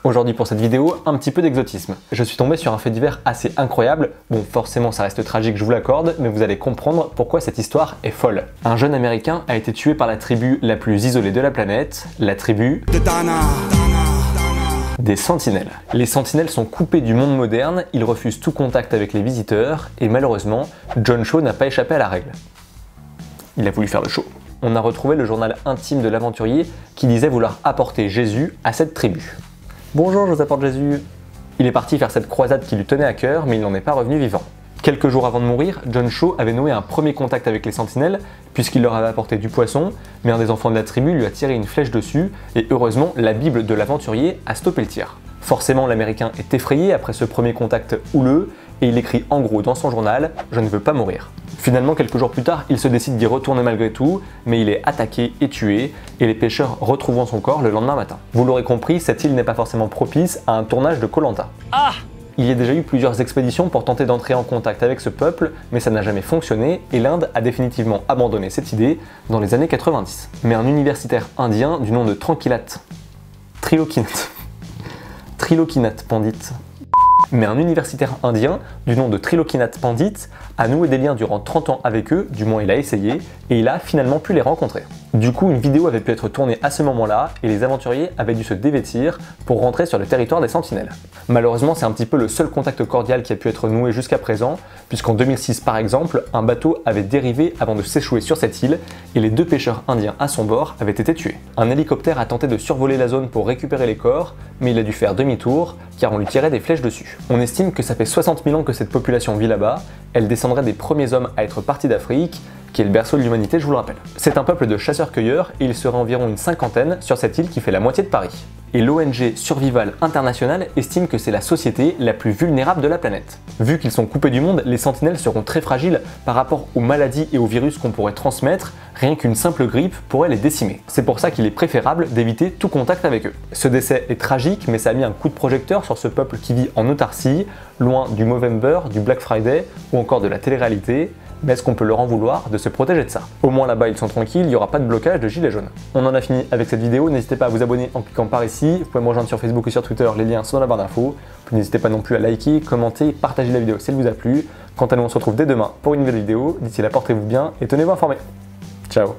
Aujourd'hui pour cette vidéo, un petit peu d'exotisme. Je suis tombé sur un fait divers assez incroyable. Bon, forcément ça reste tragique, je vous l'accorde, mais vous allez comprendre pourquoi cette histoire est folle. Un jeune américain a été tué par la tribu la plus isolée de la planète, la tribu des sentinelles. Les sentinelles sont coupés du monde moderne, ils refusent tout contact avec les visiteurs, et malheureusement, John Shaw n'a pas échappé à la règle. Il a voulu faire le show. On a retrouvé le journal intime de l'aventurier qui disait vouloir apporter Jésus à cette tribu. Bonjour, je vous apporte Jésus. Il est parti faire cette croisade qui lui tenait à cœur, mais il n'en est pas revenu vivant. Quelques jours avant de mourir, John Shaw avait noué un premier contact avec les sentinelles, puisqu'il leur avait apporté du poisson, mais un des enfants de la tribu lui a tiré une flèche dessus, et heureusement, la Bible de l'aventurier a stoppé le tir. Forcément, l'Américain est effrayé après ce premier contact houleux, et il écrit en gros dans son journal « Je ne veux pas mourir ». Finalement, quelques jours plus tard, il se décide d'y retourner malgré tout, mais il est attaqué et tué, et les pêcheurs retrouveront son corps le lendemain matin. Vous l'aurez compris, cette île n'est pas forcément propice à un tournage de Koh-Lanta. Il y a déjà eu plusieurs expéditions pour tenter d'entrer en contact avec ce peuple, mais ça n'a jamais fonctionné, et l'Inde a définitivement abandonné cette idée dans les années 90. Mais un universitaire indien du nom de Trilokinath Pandit. Mais un universitaire indien du nom de Trilokinath Pandit a noué des liens durant 30 ans avec eux, du moins il a essayé, et il a finalement pu les rencontrer. Du coup, une vidéo avait pu être tournée à ce moment-là, et les aventuriers avaient dû se dévêtir pour rentrer sur le territoire des sentinelles. Malheureusement, c'est un petit peu le seul contact cordial qui a pu être noué jusqu'à présent, puisqu'en 2006 par exemple, un bateau avait dérivé avant de s'échouer sur cette île, et les deux pêcheurs indiens à son bord avaient été tués. Un hélicoptère a tenté de survoler la zone pour récupérer les corps, mais il a dû faire demi-tour, car on lui tirait des flèches dessus. On estime que ça fait 60 000 ans que cette population vit là-bas, elle descendrait des premiers hommes à être partis d'Afrique, qui est le berceau de l'humanité, je vous le rappelle. C'est un peuple de chasseurs-cueilleurs et il serait environ une cinquantaine sur cette île qui fait la moitié de Paris. Et l'ONG Survival International estime que c'est la société la plus vulnérable de la planète. Vu qu'ils sont coupés du monde, les sentinelles seront très fragiles par rapport aux maladies et aux virus qu'on pourrait transmettre, rien qu'une simple grippe pourrait les décimer. C'est pour ça qu'il est préférable d'éviter tout contact avec eux. Ce décès est tragique, mais ça a mis un coup de projecteur sur ce peuple qui vit en autarcie, loin du Movember, du Black Friday ou encore de la télé-réalité. Mais est-ce qu'on peut leur en vouloir de se protéger de ça? Au moins là-bas ils sont tranquilles, il n'y aura pas de blocage de gilets jaunes. On en a fini avec cette vidéo, n'hésitez pas à vous abonner en cliquant par ici, vous pouvez me rejoindre sur Facebook et sur Twitter, les liens sont dans la barre d'infos. Puis n'hésitez pas non plus à liker, commenter, partager la vidéo si elle vous a plu. Quant à nous on se retrouve dès demain pour une nouvelle vidéo, d'ici là portez-vous bien et tenez-vous informés. Ciao.